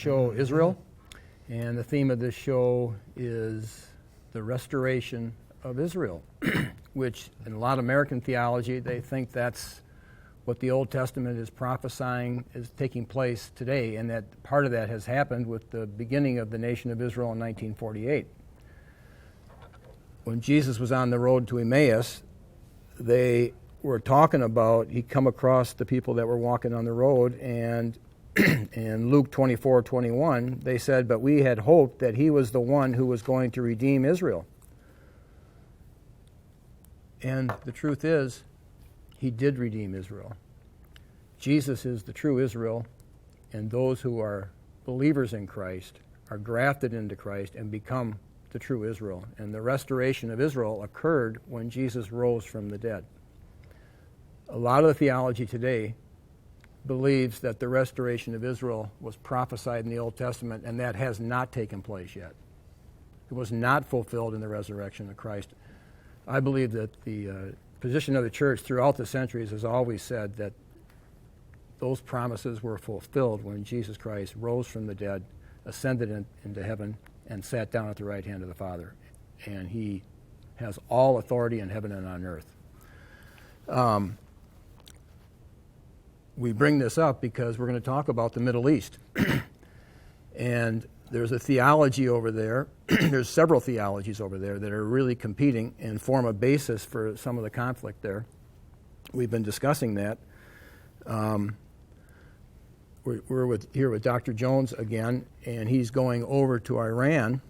show Israel, and the theme of this show is the restoration of Israel, which in a lot of American theology, they think that's what the Old Testament is prophesying is taking place today, and that part of that has happened with the beginning of the nation of Israel in 1948. When Jesus was on the road to Emmaus, they were talking about, he'd come across the people that were walking on the road, and in Luke 24:21, they said, but we had hoped that he was the one who was going to redeem Israel. And the truth is, he did redeem Israel. Jesus is the true Israel, and those who are believers in Christ are grafted into Christ and become the true Israel. And the restoration of Israel occurred when Jesus rose from the dead. A lot of the theology today believes that the restoration of Israel was prophesied in the Old Testament, and that has not taken place yet. It was not fulfilled in the resurrection of Christ. I believe that the position of the church throughout the centuries has always said that those promises were fulfilled when Jesus Christ rose from the dead, ascended into heaven, and sat down at the right hand of the Father. And he has all authority in heaven and on earth. We bring this up because we're going to talk about the Middle East. And there's a theology over there. There's several theologies over there that are really competing and form a basis for some of the conflict there. We've been discussing that. We're here with Dr. Jones again, and he's going over to Iran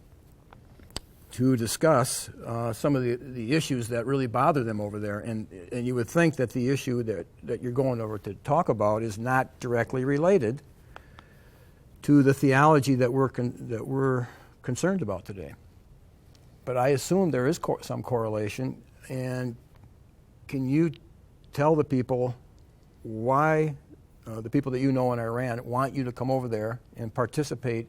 to discuss some of the issues that really bother them over there. And you would think that the issue that you're going over to talk about is not directly related to the theology that we're concerned about today. But I assume there is some correlation. And can you tell the people why the people that you know in Iran want you to come over there and participate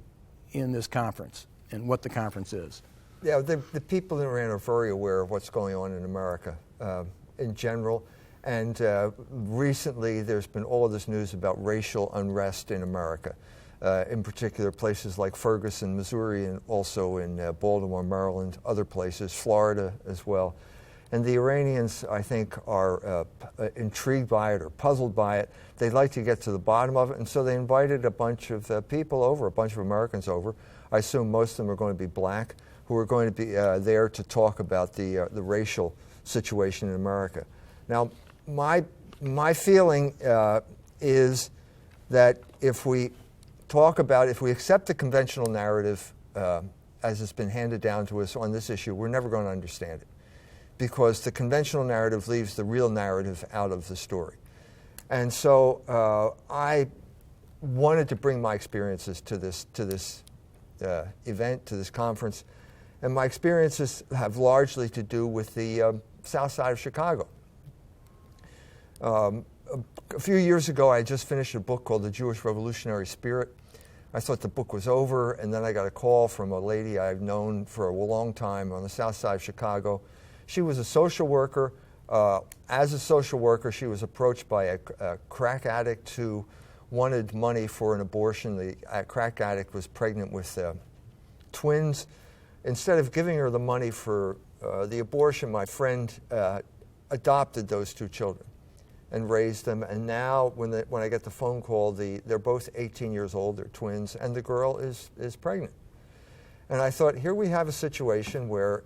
in this conference and what the conference is? Yeah, the people in Iran are very aware of what's going on in America in general. And recently there's been all of this news about racial unrest in America, in particular places like Ferguson, Missouri, and also in Baltimore, Maryland, other places, Florida as well. And the Iranians, I think, are intrigued by it or puzzled by it. They'd like to get to the bottom of it, and so they invited a bunch of people over, a bunch of Americans over. I assume most of them are going to be black, who are going to be there to talk about the racial situation in America. Now, my feeling is that if we accept the conventional narrative as it's been handed down to us on this issue, we're never going to understand it, because the conventional narrative leaves the real narrative out of the story. And so I wanted to bring my experiences to this event, to this conference. And my experiences have largely to do with the south side of Chicago. A few years ago, I just finished a book called The Jewish Revolutionary Spirit. I thought the book was over, and then I got a call from a lady I've known for a long time on the south side of Chicago. She was a social worker. As a social worker, she was approached by a crack addict who wanted money for an abortion. The crack addict was pregnant with twins. Instead of giving her the money for the abortion, my friend adopted those two children and raised them. And now, when I get the phone call, they're both 18 years old. They're twins, and the girl is pregnant. And I thought, here we have a situation where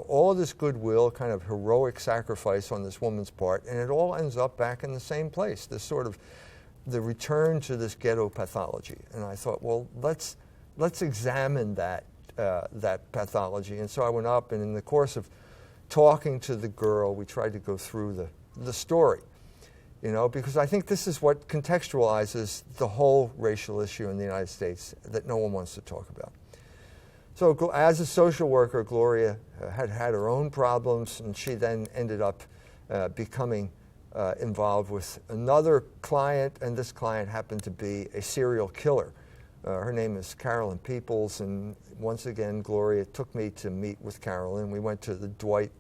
all of this goodwill, kind of heroic sacrifice on this woman's part, and it all ends up back in the same place. This sort of the return to this ghetto pathology. And I thought, well, let's examine that pathology. And so I went up, and in the course of talking to the girl, we tried to go through the story, because I think this is what contextualizes the whole racial issue in the United States that no one wants to talk about. So as a social worker, Gloria had her own problems, and she then ended up becoming involved with another client, and this client happened to be a serial killer. Her name is Carolyn Peoples, and once again, Gloria took me to meet with Carolyn. We went to the Dwight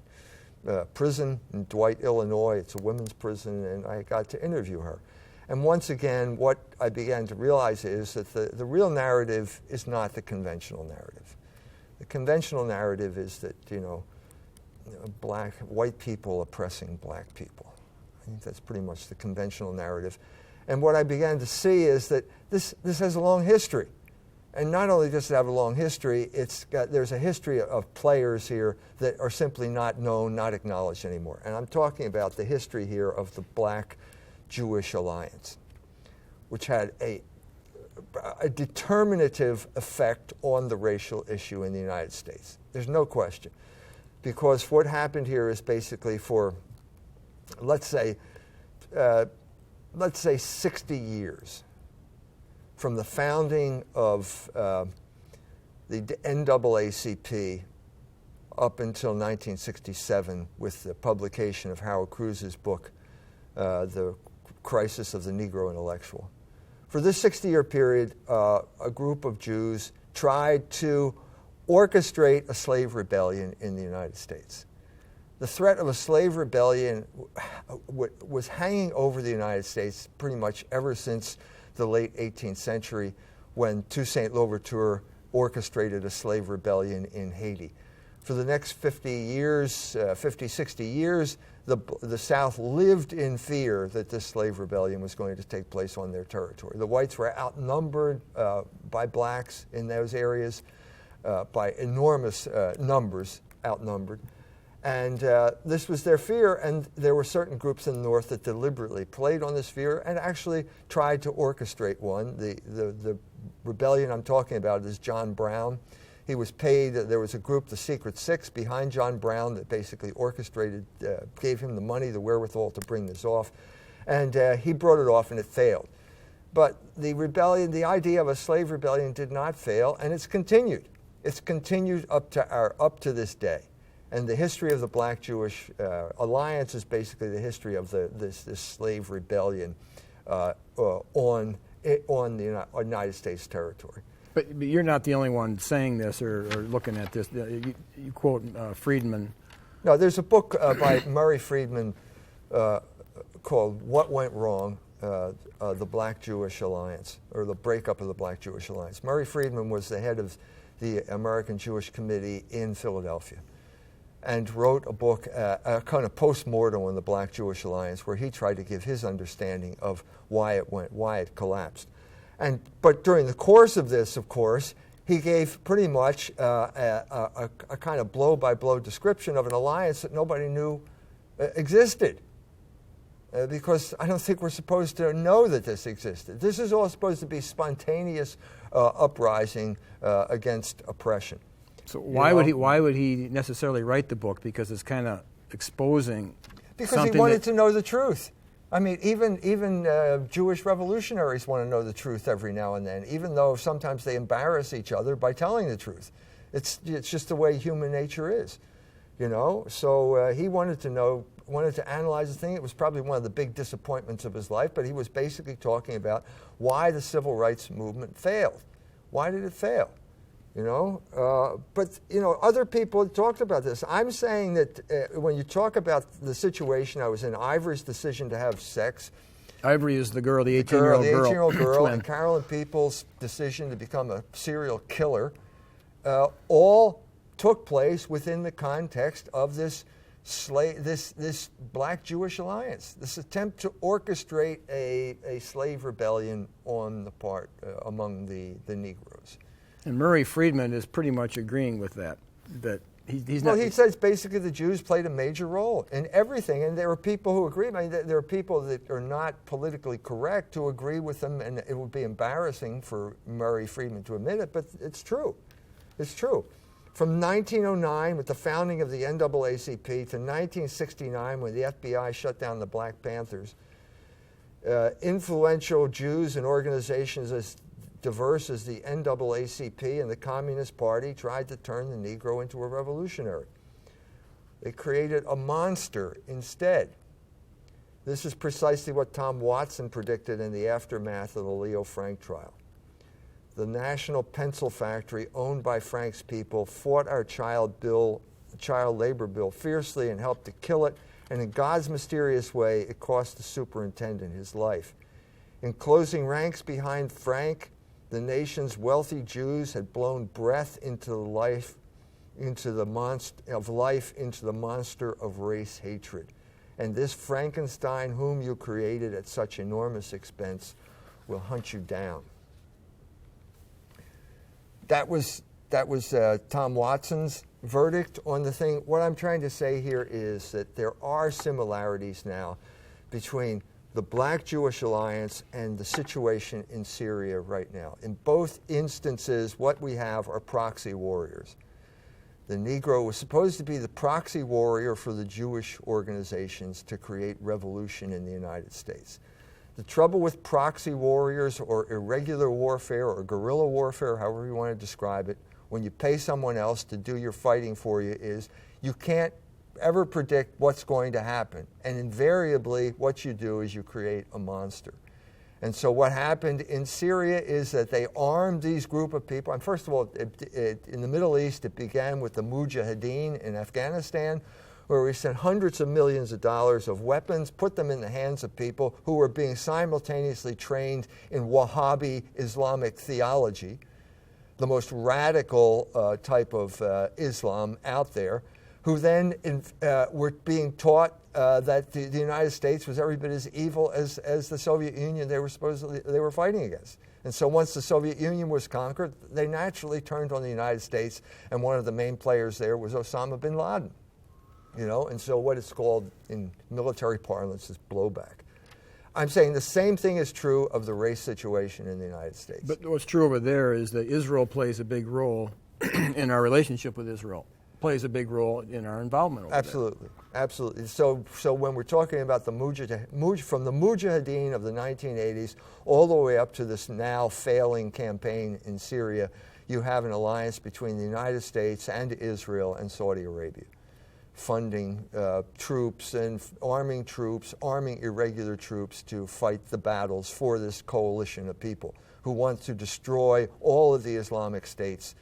prison in Dwight, Illinois. It's a women's prison, and I got to interview her. And once again, what I began to realize is that the real narrative is not the conventional narrative. The conventional narrative is that, white people oppressing black people. I think that's pretty much the conventional narrative. And what I began to see is that this has a long history. And not only does it have a long history, there's a history of players here that are simply not known, not acknowledged anymore. And I'm talking about the history here of the Black-Jewish alliance, which had a determinative effect on the racial issue in the United States. There's no question. Because what happened here is basically for, let's say 60 years, from the founding of the NAACP up until 1967 with the publication of Howard Cruz's book, The Crisis of the Negro Intellectual. For this 60-year period, a group of Jews tried to orchestrate a slave rebellion in the United States. The threat of a slave rebellion was hanging over the United States pretty much ever since the late 18th century, when Toussaint Louverture orchestrated a slave rebellion in Haiti. For the next 60 years, the South lived in fear that this slave rebellion was going to take place on their territory. The whites were outnumbered by blacks in those areas, by enormous numbers, outnumbered. And this was their fear, and there were certain groups in the North that deliberately played on this fear and actually tried to orchestrate one. The rebellion I'm talking about is John Brown. He was paid, there was a group, the Secret Six, behind John Brown that basically orchestrated, gave him the money, the wherewithal to bring this off. And he brought it off and it failed. But the rebellion, the idea of a slave rebellion did not fail, and it's continued. It's continued up to this day. And the history of the Black-Jewish alliance is basically the history of this slave rebellion on the United States territory. But you're not the only one saying this or looking at this. You quote Friedman. No, there's a book by Murray Friedman called What Went Wrong, the Black-Jewish Alliance, or the breakup of the Black-Jewish Alliance. Murray Friedman was the head of the American Jewish Committee in Philadelphia, and wrote a book, a kind of post-mortem on the Black-Jewish Alliance, where he tried to give his understanding of why it collapsed. But during the course of this, of course, he gave pretty much a kind of blow-by-blow description of an alliance that nobody knew existed. Because I don't think we're supposed to know that this existed. This is all supposed to be spontaneous uprising against oppression. So why would he necessarily write the book? Because it's kind of exposing because something he wanted to know the truth. I mean, even Jewish revolutionaries want to know the truth every now and then, even though sometimes they embarrass each other by telling the truth. It's just the way human nature is, So he wanted to analyze the thing. It was probably one of the big disappointments of his life, but he was basically talking about why the civil rights movement failed. Why did it fail? But other people talked about this. I'm saying that when you talk about the situation I was in, Ivory's decision to have sex. Ivory is the girl, the 18-year-old girl, and Carolyn Peoples' decision to become a serial killer, all took place within the context of this Black-Jewish alliance, this attempt to orchestrate a slave rebellion on the part among the Negroes. And Murray Friedman is pretty much agreeing with that. That he's not. Well, he says basically the Jews played a major role in everything, and there are people who agree. I mean, there are people that are not politically correct who agree with them, and it would be embarrassing for Murray Friedman to admit it, but it's true. It's true. From 1909, with the founding of the NAACP, to 1969, when the FBI shut down the Black Panthers, influential Jews and organizations as diverse as the NAACP and the Communist Party tried to turn the Negro into a revolutionary. They created a monster instead. This is precisely what Tom Watson predicted in the aftermath of the Leo Frank trial. The National Pencil Factory, owned by Frank's people, fought our child labor bill fiercely and helped to kill it, and in God's mysterious way, it cost the superintendent his life. In closing ranks behind Frank, the nation's wealthy Jews had blown breath into the monster of race hatred. And this Frankenstein whom you created at such enormous expense will hunt you down. That was Tom Watson's verdict on the thing. What I'm trying to say here is that there are similarities now between the Black-Jewish alliance and the situation in Syria right now. In both instances, what we have are proxy warriors. The Negro was supposed to be the proxy warrior for the Jewish organizations to create revolution in the United States. The trouble with proxy warriors or irregular warfare or guerrilla warfare, however you want to describe it, when you pay someone else to do your fighting for you, is you can't ever predict what's going to happen. And invariably, what you do is you create a monster. And so what happened in Syria is that they armed these group of people. And first of all, in the Middle East, it began with the Mujahideen in Afghanistan, where we sent hundreds of millions of dollars of weapons, put them in the hands of people who were being simultaneously trained in Wahhabi Islamic theology, the most radical type of Islam out there, who then were being taught that the United States was every bit as evil as the Soviet Union they were fighting against. And so once the Soviet Union was conquered, they naturally turned on the United States, and one of the main players there was Osama bin Laden. You know, and so what it's called in military parlance is blowback. I'm saying the same thing is true of the race situation in the United States. But what's true over there is that Israel plays a big role in our relationship with Israel, plays a big role in our involvement over Absolutely, absolutely. So when we're talking about from the Mujahideen of the 1980s all the way up to this now failing campaign in Syria, you have an alliance between the United States and Israel and Saudi Arabia, funding troops and arming irregular troops to fight the battles for this coalition of people who want to destroy all of the Islamic states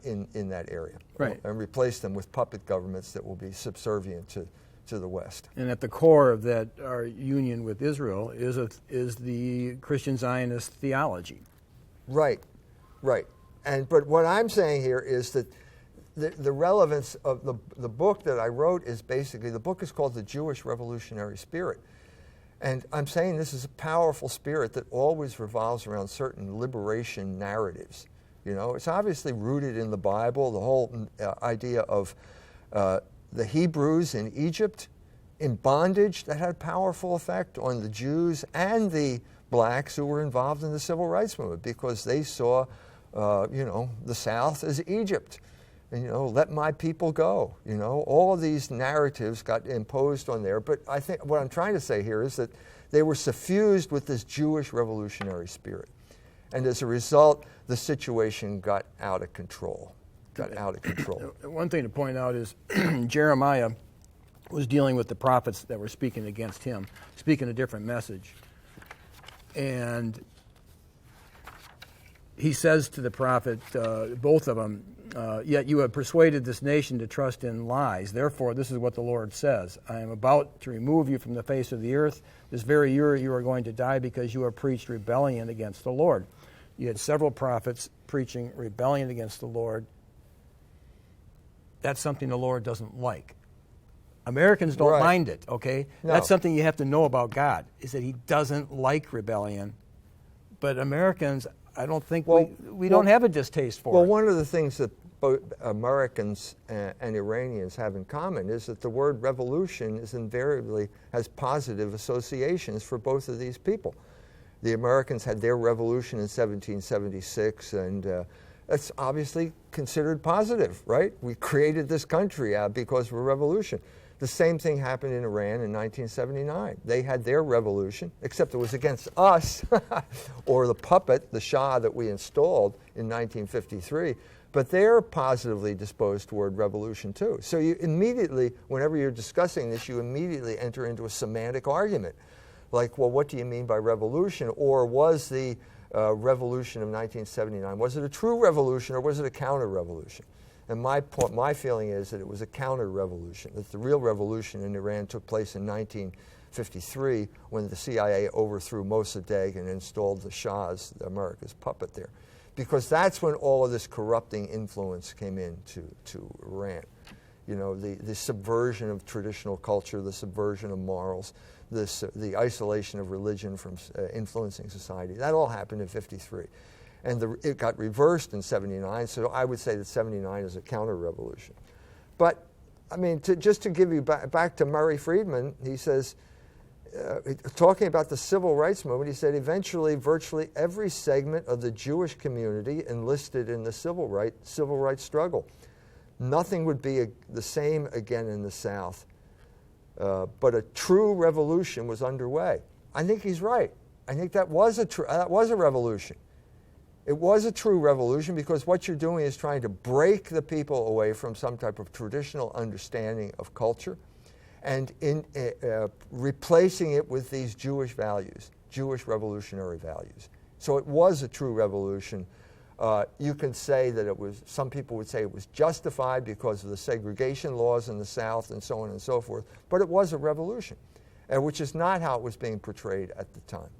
in that area, right, and replace them with puppet governments that will be subservient to the West. And at the core of that, our union with Israel is the Christian Zionist theology. Right, right. But what I'm saying here is that the relevance of the book that I wrote is basically, the book is called The Jewish Revolutionary Spirit. And I'm saying this is a powerful spirit that always revolves around certain liberation narratives. You know, it's obviously rooted in the Bible, the whole idea of the Hebrews in Egypt in bondage. That had a powerful effect on the Jews and the blacks who were involved in the civil rights movement, because they saw, the South as Egypt. And, let my people go. All of these narratives got imposed on there. But I think what I'm trying to say here is that they were suffused with this Jewish revolutionary spirit. And as a result, the situation got out of control. One thing to point out is Jeremiah was dealing with the prophets that were speaking against him, speaking a different message. And he says to the prophet, both of them, yet you have persuaded this nation to trust in lies. Therefore, this is what the Lord says. I am about to remove you from the face of the earth. This very year you are going to die because you have preached rebellion against the Lord. You had several prophets preaching rebellion against the Lord. That's something the Lord doesn't like. Americans don't mind it, okay? No. That's something you have to know about God, is that he doesn't like rebellion. But Americans, I don't think we don't have a distaste for it. Well, one of the things that both Americans and Iranians have in common is that the word revolution is invariably has positive associations for both of these people. The Americans had their revolution in 1776, and that's obviously considered positive, right? We created this country because of a revolution. The same thing happened in Iran in 1979. They had their revolution, except it was against us, or the puppet, the Shah that we installed in 1953. But they're positively disposed toward revolution too. So you immediately, whenever you're discussing this, you immediately enter into a semantic argument. Like, well, what do you mean by revolution? Or was the revolution of 1979, was it a true revolution or was it a counter-revolution? And my feeling is that it was a counter-revolution, that the real revolution in Iran took place in 53, when the CIA overthrew Mossadegh and installed the Shah as America's puppet there. Because that's when all of this corrupting influence came into Iran. You know, the subversion of traditional culture, the subversion of morals, the isolation of religion from influencing society. That all happened in 53. And it got reversed in 79, so I would say that 79 is a counter-revolution. But, I mean, just to give you back to Murray Friedman, he says, talking about the civil rights movement, he said, eventually virtually every segment of the Jewish community enlisted in the civil rights struggle. Nothing would be the same again in the South, but a true revolution was underway. I think he's right. I think that was a revolution. It was a true revolution because what you're doing is trying to break the people away from some type of traditional understanding of culture and replacing it with these Jewish values, Jewish revolutionary values. So it was a true revolution. You can say that it was, some people would say it was justified because of the segregation laws in the South and so on and so forth, but it was a revolution, which is not how it was being portrayed at the time.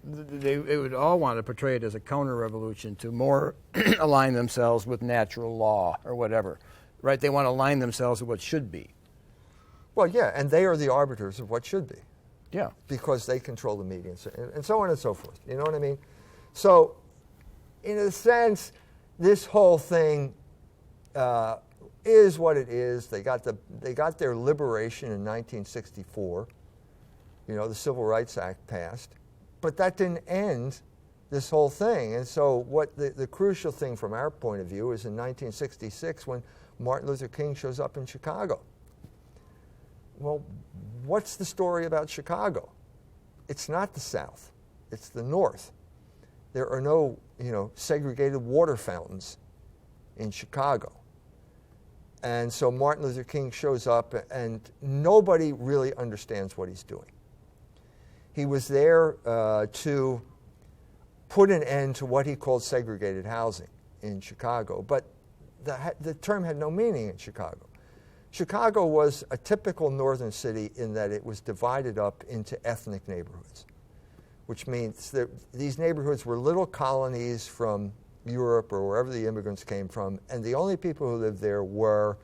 They would all want to portray it as a counter-revolution to more align themselves with natural law or whatever, right? They want to align themselves with what should be. Well, yeah, and they are the arbiters of what should be. Yeah. Because they control the media and so on and so forth. You know what I mean? So, in a sense, this whole thing is what it is. They got their liberation in 1964. You know, the Civil Rights Act passed. But that didn't end this whole thing. And so what the crucial thing from our point of view is in 1966 when Martin Luther King shows up in Chicago. Well, what's the story about Chicago? It's not the South. It's the North. There are no, segregated water fountains in Chicago. And so Martin Luther King shows up and nobody really understands what he's doing. He was there to put an end to what he called segregated housing in Chicago, but the term had no meaning in Chicago. Chicago was a typical northern city in that it was divided up into ethnic neighborhoods, which means that these neighborhoods were little colonies from Europe or wherever the immigrants came from, and the only people who lived there were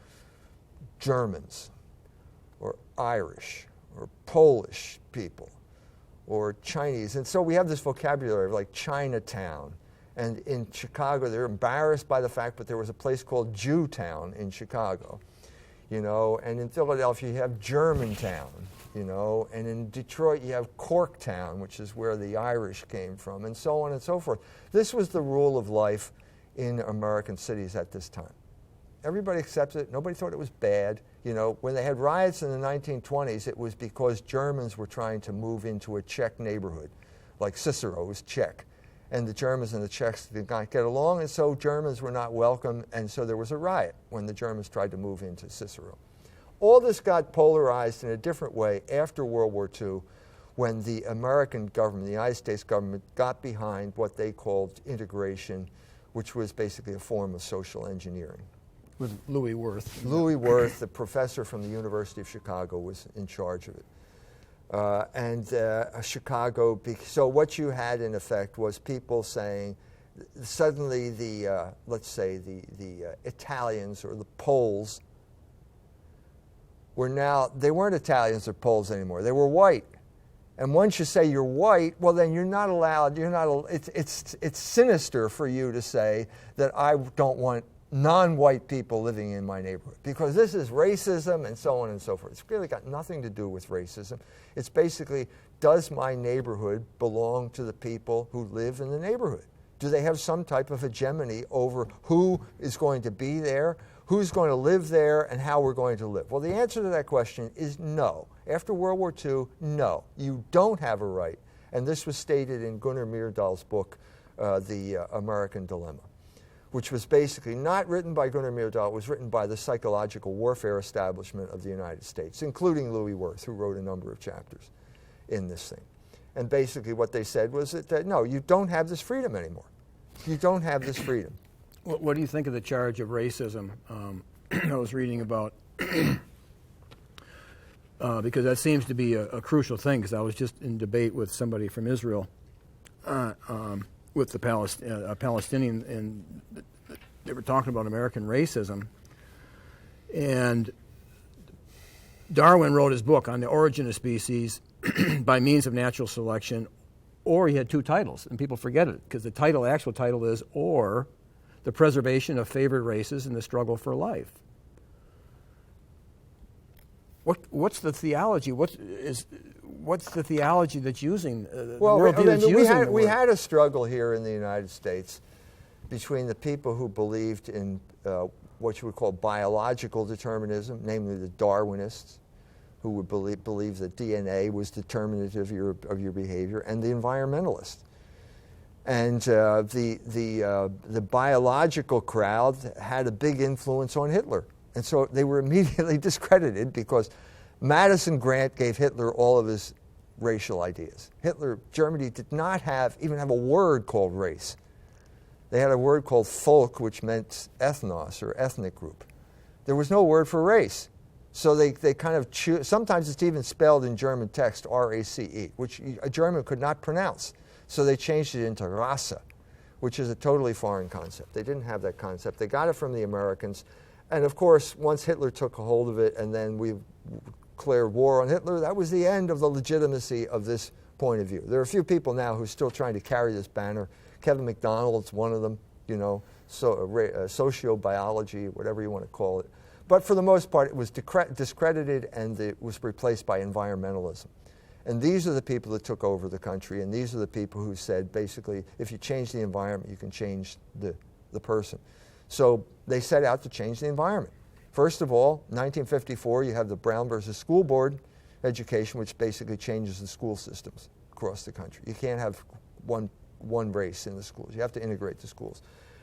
Germans or Irish or Polish people or Chinese. And so we have this vocabulary of like Chinatown. And in Chicago, they're embarrassed by the fact that there was a place called Jewtown in Chicago, and in Philadelphia you have Germantown, and in Detroit you have Corktown, which is where the Irish came from, and so on and so forth. This was the rule of life in American cities at this time. Everybody accepted it. Nobody thought it was bad. When they had riots in the 1920s, it was because Germans were trying to move into a Czech neighborhood, like Cicero was Czech. And the Germans and the Czechs did not get along, and so Germans were not welcome, and so there was a riot when the Germans tried to move into Cicero. All this got polarized in a different way after World War II, when the American government, the United States government, got behind what they called integration, which was basically a form of social engineering. With Louis Wirth. Louis Wirth, the professor from the University of Chicago, was in charge of it. Chicago, so what you had in effect was people saying, suddenly let's say the Italians or the Poles they weren't Italians or Poles anymore, they were white. And once you say you're white, well then you're not allowed, it's sinister for you to say that I don't want non-white people living in my neighborhood, because this is racism and so on and so forth. It's really got nothing to do with racism. It's basically, does my neighborhood belong to the people who live in the neighborhood? Do they have some type of hegemony over who is going to be there, who's going to live there, and how we're going to live? Well, the answer to that question is no. After World War II, no. You don't have a right. And this was stated in Gunnar Myrdal's book, The American Dilemma, which was basically not written by Gunnar Myrdal. It was written by the psychological warfare establishment of the United States, including Louis Wirth, who wrote a number of chapters in this thing. And basically what they said was that no, you don't have this freedom anymore. You don't have this freedom. What do you think of the charge of racism? I was reading about because that seems to be a crucial thing, because I was just in debate with somebody from Israel, with the Palestinian, and they were talking about American racism. And Darwin wrote his book on the origin of species by means of natural selection, or he had two titles, and people forget it, because the actual title is "Or the Preservation of Favored Races in the Struggle for Life." What's the theology? What's the theology that's using the worldview that's using the word? We had a struggle here in the United States between the people who believed in what you would call biological determinism, namely the Darwinists, who would believe that DNA was determinative of your behavior, and the environmentalists. And the biological crowd had a big influence on Hitler. And so they were immediately discredited because Madison Grant gave Hitler all of his racial ideas. Germany did not even have a word called race. They had a word called Volk, which meant ethnos, or ethnic group. There was no word for race. So they kind of choose, sometimes it's even spelled in German text, R-A-C-E, which a German could not pronounce. So they changed it into Rasse, which is a totally foreign concept. They didn't have that concept. They got it from the Americans. And of course, once Hitler took a hold of it and then we declared war on Hitler, that was the end of the legitimacy of this point of view. There are a few people now who are still trying to carry this banner. Kevin McDonald's one of them, sociobiology, whatever you want to call it. But for the most part, it was discredited, and it was replaced by environmentalism. And these are the people that took over the country, and these are the people who said, basically, if you change the environment, you can change the person. So they set out to change the environment. First of all, 1954, you have the Brown versus School Board education, which basically changes the school systems across the country. You can't have one race in the schools. You have to integrate the schools.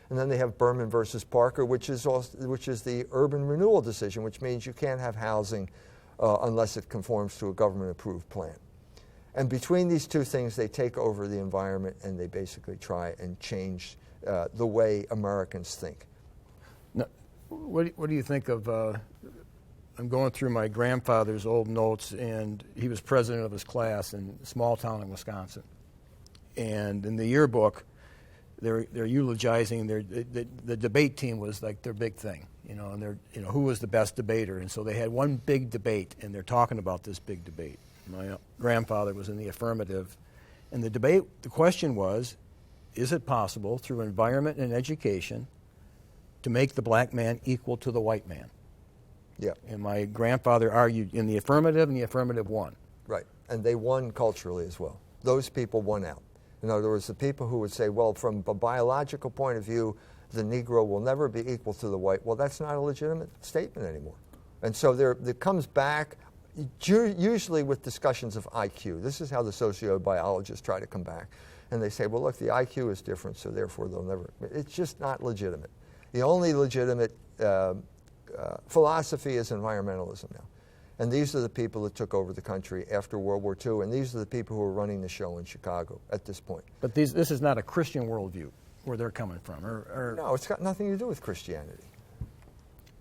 And then they have Berman versus Parker, which is the urban renewal decision, which means you can't have housing unless it conforms to a government-approved plan. And between these two things, they take over the environment, and they basically try and change the way Americans think. Now, what do you think of, I'm going through my grandfather's old notes, and he was president of his class in a small town in Wisconsin. And in the yearbook, they're eulogizing the debate team was like their big thing, and they're, who was the best debater. And so they had one big debate, and they're talking about this big debate. My grandfather was in the affirmative, and the question was, is it possible through environment and education to make the black man equal to the white man? Yeah. And my grandfather argued in the affirmative, and the affirmative won. Right, and they won culturally as well. Those people won out. In other words, the people who would say, well, from a biological point of view, the Negro will never be equal to the white. Well, that's not a legitimate statement anymore. And so it comes back usually with discussions of IQ. This is how the sociobiologists try to come back. And they say, well, look, the IQ is different, so therefore they'll never. It's just not legitimate. The only legitimate philosophy is environmentalism now. And these are the people that took over the country after World War II, and these are the people who are running the show in Chicago at this point. But this is not a Christian worldview where they're coming from, or no, it's got nothing to do with Christianity.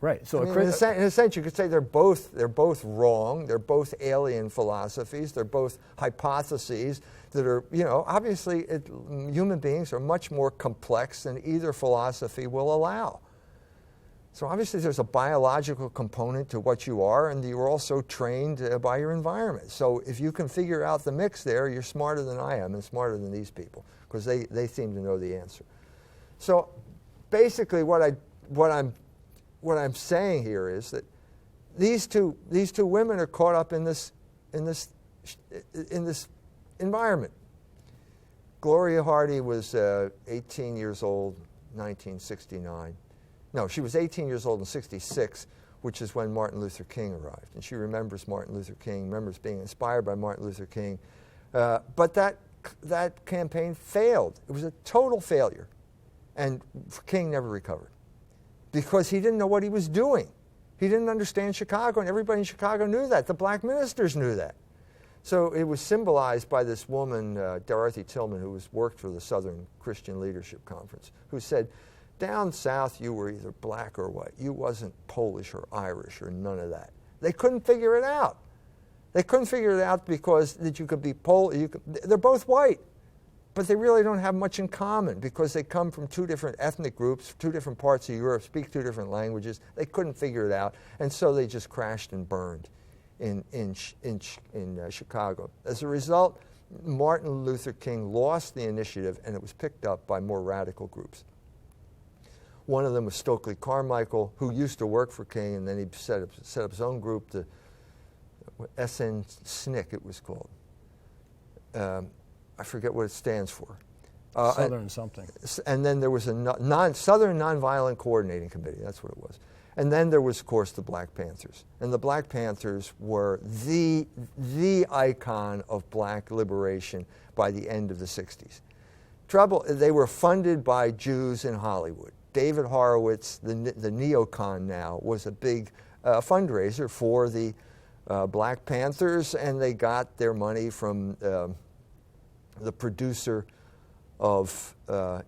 Right. So in a sense, you could say they're both wrong. They're both alien philosophies. They're both hypotheses that are, obviously human beings are much more complex than either philosophy will allow. So obviously there's a biological component to what you are, and you're also trained by your environment. So if you can figure out the mix there, you're smarter than I am and smarter than these people, because they seem to know the answer. So basically what I'm saying here is that these two women are caught up in this environment. Gloria Hardy was 18 years old, 1969. No, she was 18 years old in 66, which is when Martin Luther King arrived. And she remembers Martin Luther King, remembers being inspired by Martin Luther King. But that campaign failed. It was a total failure. And King never recovered because he didn't know what he was doing. He didn't understand Chicago, and everybody in Chicago knew that. The black ministers knew that. So it was symbolized by this woman, Dorothy Tillman, who worked for the Southern Christian Leadership Conference, who said, down south, you were either black or white. You wasn't Polish or Irish or none of that. They couldn't figure it out. They couldn't figure it out because that you could be they're both white, but they really don't have much in common because they come from two different ethnic groups, two different parts of Europe, speak two different languages. They couldn't figure it out, and so they just crashed and burned in Chicago. As a result, Martin Luther King lost the initiative, and it was picked up by more radical groups. One of them was Stokely Carmichael, who used to work for King, and then he set up his own group, the SN SNCC it was called. I forget what it stands for. Southern something. And then there was a Southern Nonviolent Coordinating Committee, that's what it was. And then there was, of course, the Black Panthers. And the Black Panthers were the icon of black liberation by the end of the 60s. They were funded by Jews in Hollywood. David Horowitz, the neocon now, was a big fundraiser for the Black Panthers, and they got their money from the producer of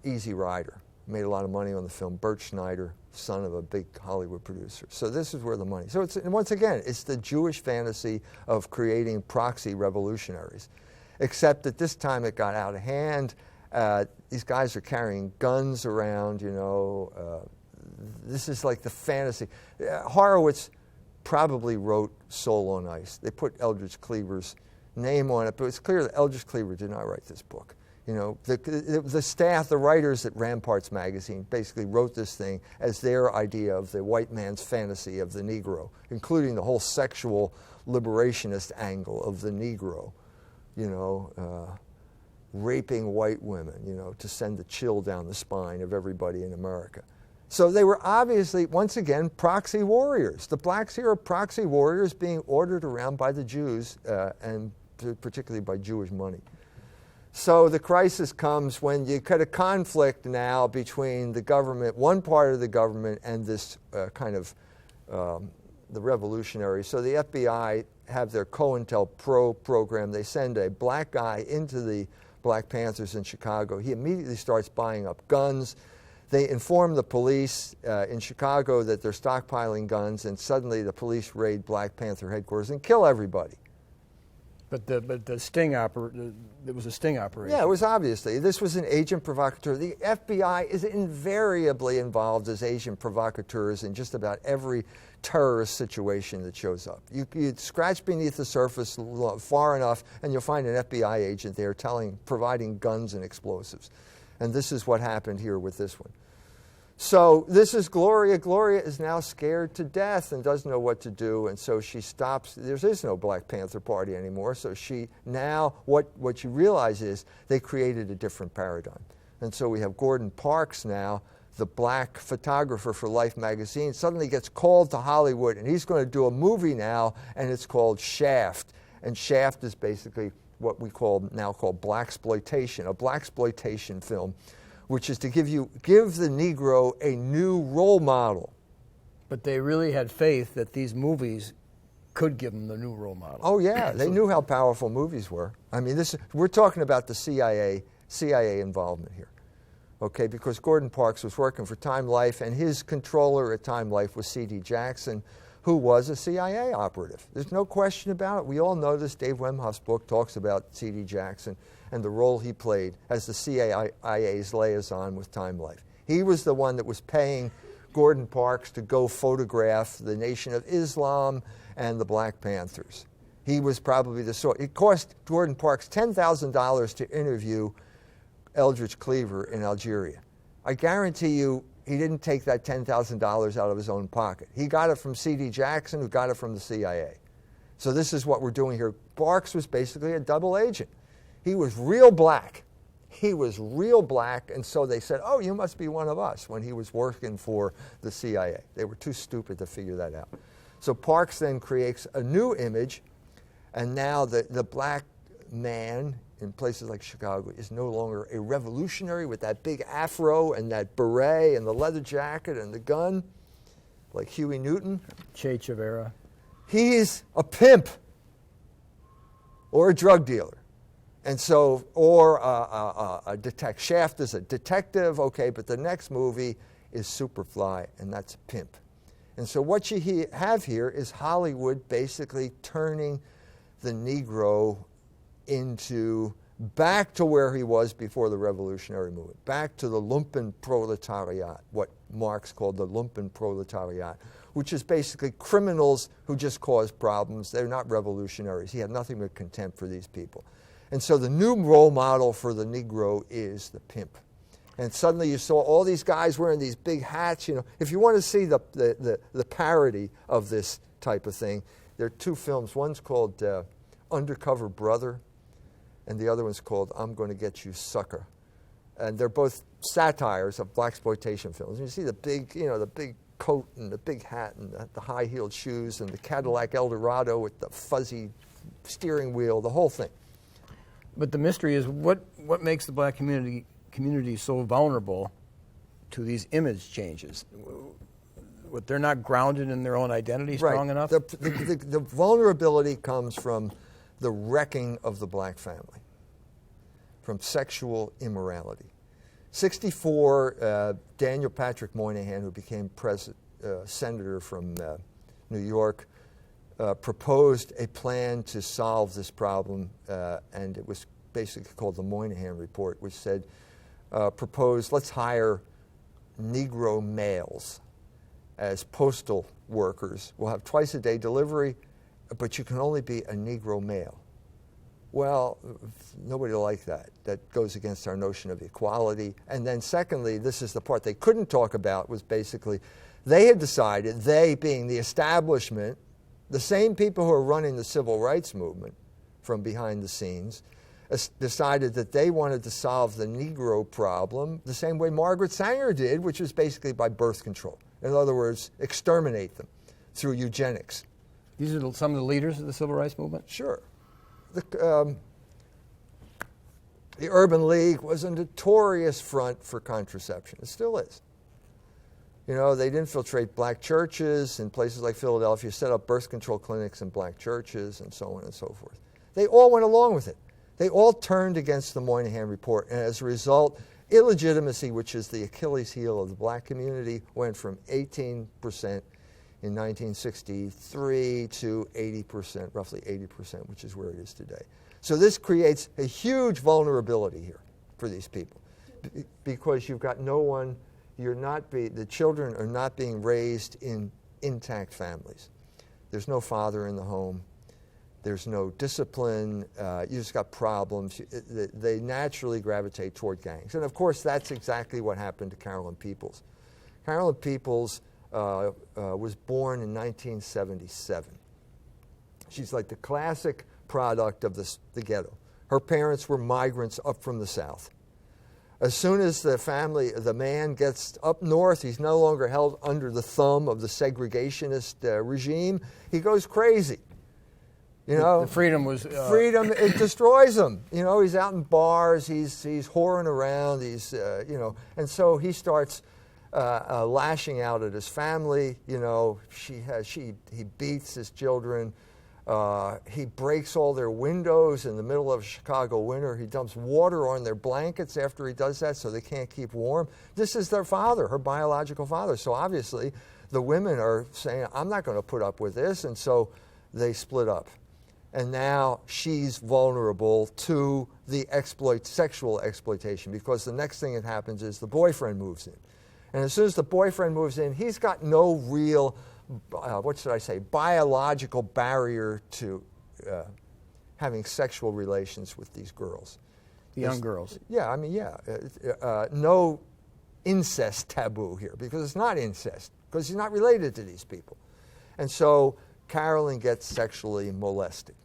Easy Rider. Made a lot of money on the film, Bert Schneider, son of a big Hollywood producer. So this is where the money. So it's, and once again, it's the Jewish fantasy of creating proxy revolutionaries, except that this time it got out of hand. These guys are carrying guns around, you know. This is like the fantasy. Horowitz probably wrote Soul on Ice. They put Eldridge Cleaver's name on it, but it's clear that Eldridge Cleaver did not write this book. You know, the staff, the writers at Ramparts magazine basically wrote this thing as their idea of the white man's fantasy of the Negro, including the whole sexual liberationist angle of the Negro, you know, raping white women, you know, to send the chill down the spine of everybody in America. So they were obviously, once again, proxy warriors. The blacks here are proxy warriors being ordered around by the Jews, and particularly by Jewish money. So the crisis comes when you get a conflict now between the government, one part of the government, and this kind of the revolutionaries. So the FBI have their COINTELPRO program. They send a black guy into the Black Panthers in Chicago. He immediately starts buying up guns. They inform the police in Chicago that they're stockpiling guns, and suddenly the police raid Black Panther headquarters and kill everybody. But the sting it was a sting operation. Yeah, it was obviously. This was an agent provocateur. The FBI is invariably involved as agent provocateurs in just about every terrorist situation that shows up. You scratch beneath the surface far enough, and you'll find an FBI agent there providing guns and explosives. And this is what happened here with this one. So this is Gloria. Gloria is now scared to death and doesn't know what to do, and so she stops. There is no Black Panther Party anymore, so she now, what you realize is they created a different paradigm. And so we have Gordon Parks now, the black photographer for Life magazine, suddenly gets called to Hollywood, and he's going to do a movie now, and it's called Shaft. And Shaft is basically what we now call blaxploitation, a blaxploitation film, which is to give the Negro a new role model. But they really had faith that these movies could give them the new role model. Oh yeah, they knew how powerful movies were. I mean, we're talking about the CIA involvement here, okay? Because Gordon Parks was working for Time Life, and his controller at Time Life was C.D. Jackson, who was a CIA operative. There's no question about it. We all know this. Dave Wemhoff's book talks about C.D. Jackson and the role he played as the CIA's liaison with Time Life. He was the one that was paying Gordon Parks to go photograph the Nation of Islam and the Black Panthers. He was probably the sort. It cost Gordon Parks $10,000 to interview Eldridge Cleaver in Algeria. I guarantee you he didn't take that $10,000 out of his own pocket. He got it from C.D. Jackson, who got it from the CIA. So this is what we're doing here. Parks was basically a double agent. He was real black. He was real black, and so they said, oh, you must be one of us, when he was working for the CIA. They were too stupid to figure that out. So Parks then creates a new image, and now the black man in places like Chicago is no longer a revolutionary with that big afro and that beret and the leather jacket and the gun, like Huey Newton. Che Guevara. He's a pimp or a drug dealer. And so, or a detective. Shaft is a detective, okay, but the next movie is Superfly, and that's a pimp. And so what you have here is Hollywood basically turning the Negro back to where he was before the revolutionary movement, back to the Lumpenproletariat, what Marx called the Lumpenproletariat, which is basically criminals who just cause problems. They're not revolutionaries. He had nothing but contempt for these people. And so the new role model for the Negro is the pimp. And suddenly you saw all these guys wearing these big hats. You know, if you want to see the parody of this type of thing, there are two films. One's called Undercover Brother, and the other one's called I'm Going to Get You, Sucker. And they're both satires of blaxploitation films. And you see the big coat and the big hat and the high-heeled shoes and the Cadillac Eldorado with the fuzzy steering wheel, the whole thing. But the mystery is what makes the black community so vulnerable to these image changes? What, they're not grounded in their own identity strong enough? The vulnerability comes from the wrecking of the black family, from sexual immorality. 1964, Daniel Patrick Moynihan, who became senator from New York, proposed a plan to solve this problem, and it was basically called the Moynihan Report, which said, proposed, let's hire Negro males as postal workers. We'll have twice-a-day delivery, but you can only be a Negro male. Well, nobody liked that. That goes against our notion of equality. And then secondly, this is the part they couldn't talk about, was basically they had decided, they being the establishment, the same people who are running the civil rights movement from behind the scenes, decided that they wanted to solve the Negro problem the same way Margaret Sanger did, which was basically by birth control. In other words, exterminate them through eugenics. These are some of the leaders of the civil rights movement? Sure. The Urban League was a notorious front for contraception. It still is. You know, they'd infiltrate black churches in places like Philadelphia, set up birth control clinics in black churches, and so on and so forth. They all went along with it. They all turned against the Moynihan Report, and as a result, illegitimacy, which is the Achilles heel of the black community, went from 18% in 1963 to 80%, roughly 80%, which is where it is today. So this creates a huge vulnerability here for these people, because you've got no one, the children are not being raised in intact families. There's no father in the home. There's no discipline. You just got problems. They naturally gravitate toward gangs. And of course, that's exactly what happened to Carolyn Peoples. Carolyn Peoples was born in 1977. She's like the classic product of the ghetto. Her parents were migrants up from the South. As soon as the man gets up north, he's no longer held under the thumb of the segregationist regime. He goes crazy. You know, the freedom was freedom. It destroys him. You know, he's out in bars. He's whoring around. And so he starts lashing out at his family. You know, he beats his children. He breaks all their windows in the middle of a Chicago winter. He dumps water on their blankets after he does that, so they can't keep warm. This is their father, her biological father. So obviously, the women are saying, "I'm not going to put up with this," and so they split up. And now she's vulnerable to the sexual exploitation, because the next thing that happens is the boyfriend moves in. And as soon as the boyfriend moves in, he's got no real, biological barrier to having sexual relations with these girls. The young girls. Yeah, I mean, yeah. No incest taboo here, because it's not incest, because he's not related to these people. And so Carolyn gets sexually molested.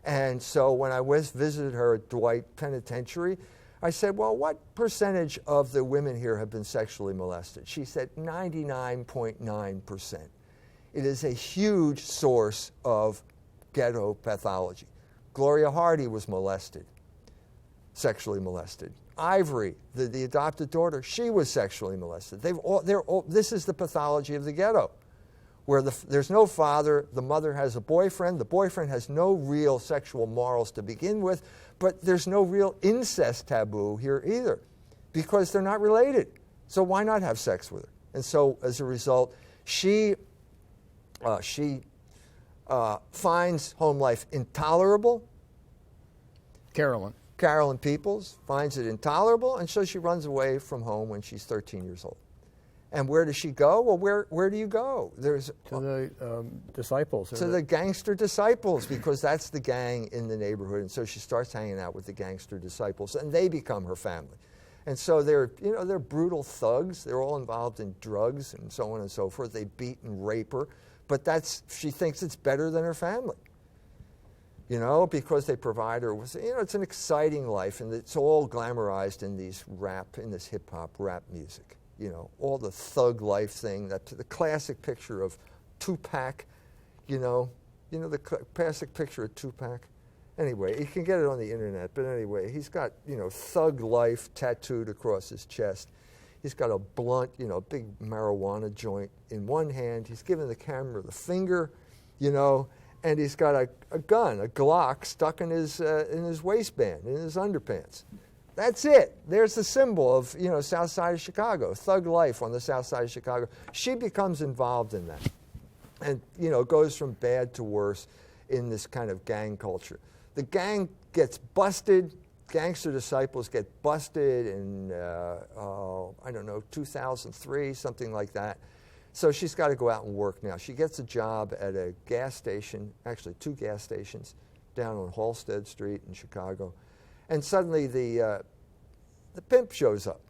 And so when I visited her at Dwight Penitentiary, I said, well, what percentage of the women here have been sexually molested? She said 99.9%. It is a huge source of ghetto pathology. Gloria Hardy was molested, sexually molested. Ivory, the adopted daughter, she was sexually molested. This is the pathology of the ghetto, where there's no father, the mother has a boyfriend, the boyfriend has no real sexual morals to begin with, but there's no real incest taboo here either, because they're not related. So why not have sex with her? And so as a result, she finds home life intolerable. Carolyn Peoples finds it intolerable, and so she runs away from home when she's 13 years old. And where does she go? Well, where do you go? To the disciples. To the gangster disciples, because that's the gang in the neighborhood. And so she starts hanging out with the gangster disciples, and they become her family. And so they're brutal thugs. They're all involved in drugs and so on and so forth. They beat and rape her, but she thinks it's better than her family. Because they provide her with, it's an exciting life, and it's all glamorized in this hip-hop rap music. All the thug life thing, the classic picture of Tupac, the classic picture of Tupac. Anyway, you can get it on the internet, but anyway, he's got, thug life tattooed across his chest. He's got a blunt, big marijuana joint in one hand. He's giving the camera the finger, and he's got a gun, a Glock, stuck in his waistband, in his underpants. That's it. There's the symbol of, South Side of Chicago, thug life on the South Side of Chicago. She becomes involved in that and, goes from bad to worse in this kind of gang culture. The gang gets busted. Gangster disciples get busted in, 2003, something like that. So she's got to go out and work now. She gets a job at a gas station, actually 2 gas stations, down on Halsted Street in Chicago. And suddenly the pimp shows up.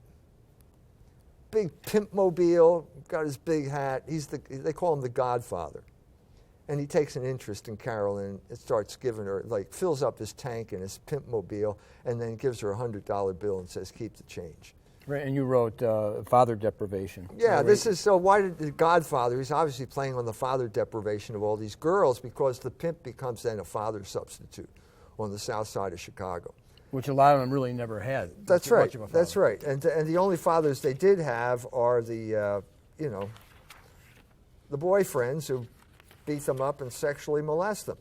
Big pimp mobile, got his big hat. They call him the Godfather. And he takes an interest in Carolyn and starts giving her, fills up his tank in his pimp mobile, and then gives her a $100 bill and says, keep the change. Right, and you wrote father deprivation. Yeah, why did the Godfather, he's obviously playing on the father deprivation of all these girls, because the pimp becomes then a father substitute on the South Side of Chicago. Which a lot of them really never had. That's right. That's right. And the only fathers they did have are the boyfriends who beat them up and sexually molest them.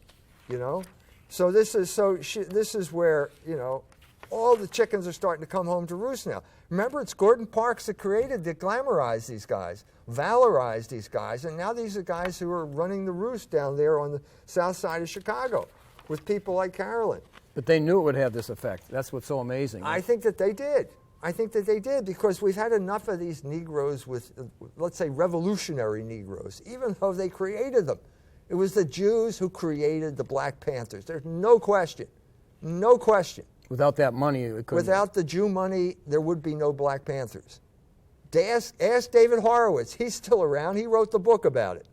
So this is where all the chickens are starting to come home to roost now. Remember, it's Gordon Parks that glamorized these guys, valorized these guys, and now these are guys who are running the roost down there on the South Side of Chicago with people like Carolyn. But they knew it would have this effect. That's what's so amazing. I think that they did. Because we've had enough of these Negroes with, let's say, revolutionary Negroes, even though they created them. It was the Jews who created the Black Panthers. There's no question. No question. Without that money, it couldn't. Without the Jew money, there would be no Black Panthers. Ask David Horowitz. He's still around. He wrote the book about it.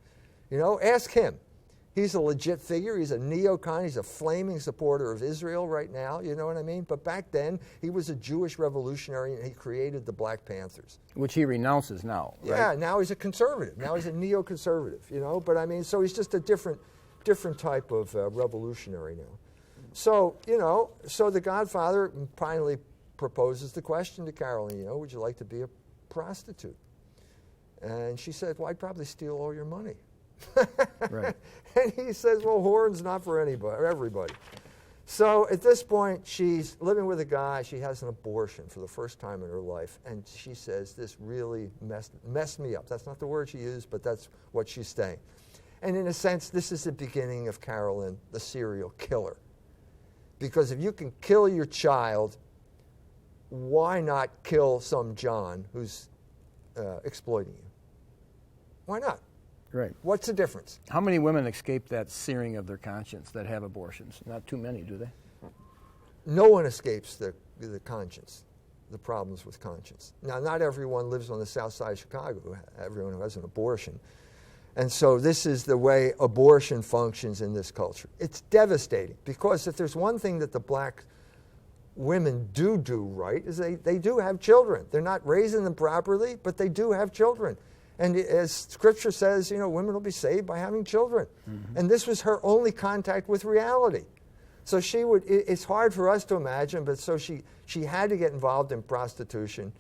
Ask him. He's a legit figure. He's a neocon. He's a flaming supporter of Israel right now. You know what I mean? But back then, he was a Jewish revolutionary, and he created the Black Panthers. Which he renounces now, right? Yeah, now he's a conservative. Now he's a neoconservative, But, so he's just a different type of revolutionary now. So, so the Godfather finally proposes the question to Carolyn, would you like to be a prostitute? And she said, well, I'd probably steal all your money. Right. And he says, well, whoring's not for everybody. So at this point, she's living with a guy. She has an abortion for the first time in her life. And she says, this really messed me up. That's not the word she used, but that's what she's saying. And in a sense, this is the beginning of Carolyn, the serial killer. Because if you can kill your child, why not kill some John who's exploiting you? Why not? Right. What's the difference? How many women escape that searing of their conscience that have abortions? Not too many, do they? No one escapes the conscience, the problems with conscience. Now, not everyone lives on the South Side of Chicago, everyone who has an abortion. And so this is the way abortion functions in this culture. It's devastating, because if there's one thing that the black women do right, is they do have children. They're not raising them properly, but they do have children. And as Scripture says, women will be saved by having children. Mm-hmm. And this was her only contact with reality. So it's hard for us to imagine, but so she had to get involved in prostitution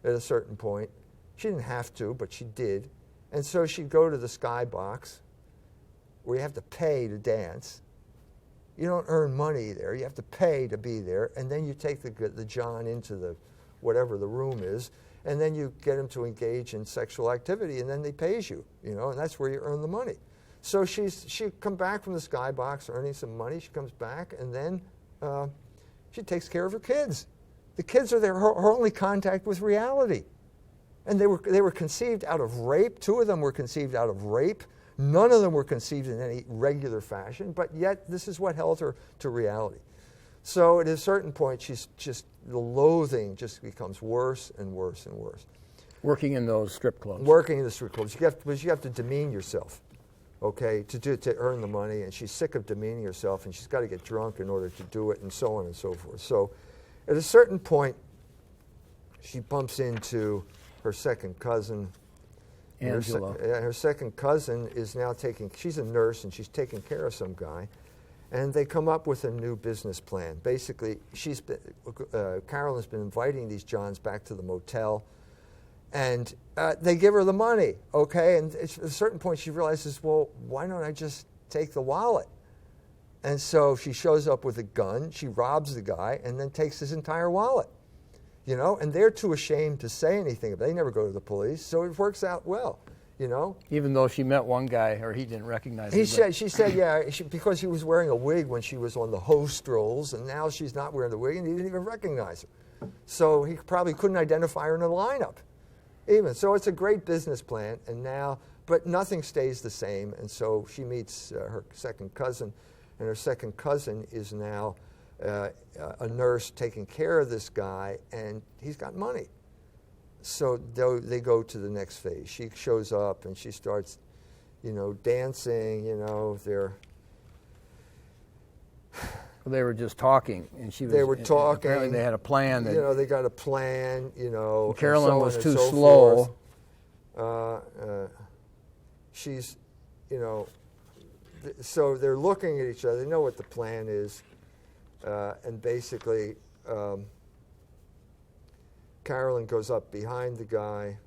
at a certain point. She didn't have to, but she did. And so she'd go to the Skybox, where you have to pay to dance. You don't earn money there. You have to pay to be there. And then you take the John into whatever the room is, and then you get him to engage in sexual activity, and then he pays you, and that's where you earn the money. So she come back from the skybox earning some money. She comes back, and then she takes care of her kids. The kids are her only contact with reality. And they were conceived out of rape. 2 of them were conceived out of rape. None of them were conceived in any regular fashion, but yet this is what held her to reality. So at a certain point, the loathing just becomes worse and worse and worse. Working in those strip clubs. Working in the strip clubs. You have to demean yourself, okay, to earn the money. And she's sick of demeaning herself, and she's got to get drunk in order to do it, and so on and so forth. So at a certain point, she bumps into her second cousin. Angela. Her second cousin is now she's a nurse, and she's taking care of some guy. And they come up with a new business plan. Basically, Carolyn's been inviting these Johns back to the motel, and they give her the money, okay? And at a certain point, she realizes, well, why don't I just take the wallet? And so she shows up with a gun, she robs the guy, and then takes his entire wallet, you know? And they're too ashamed to say anything. They never go to the police, so it works out well. You know? Even though she met one guy, or he didn't recognize him. She said, yeah, because he was wearing a wig when she was on the host rolls, and now she's not wearing the wig, and he didn't even recognize her. So he probably couldn't identify her in the lineup, even. So it's a great business plan, but nothing stays the same, and so she meets her second cousin, and her second cousin is now a nurse taking care of this guy, and he's got money. So they go to the next phase. She shows up and she starts, dancing. They were just talking, and she was. They were talking. Apparently, they had a plan. They got a plan. Carolyn was too slow. She's, so they're looking at each other. They know what the plan is, and basically. Carolyn goes up behind the guy.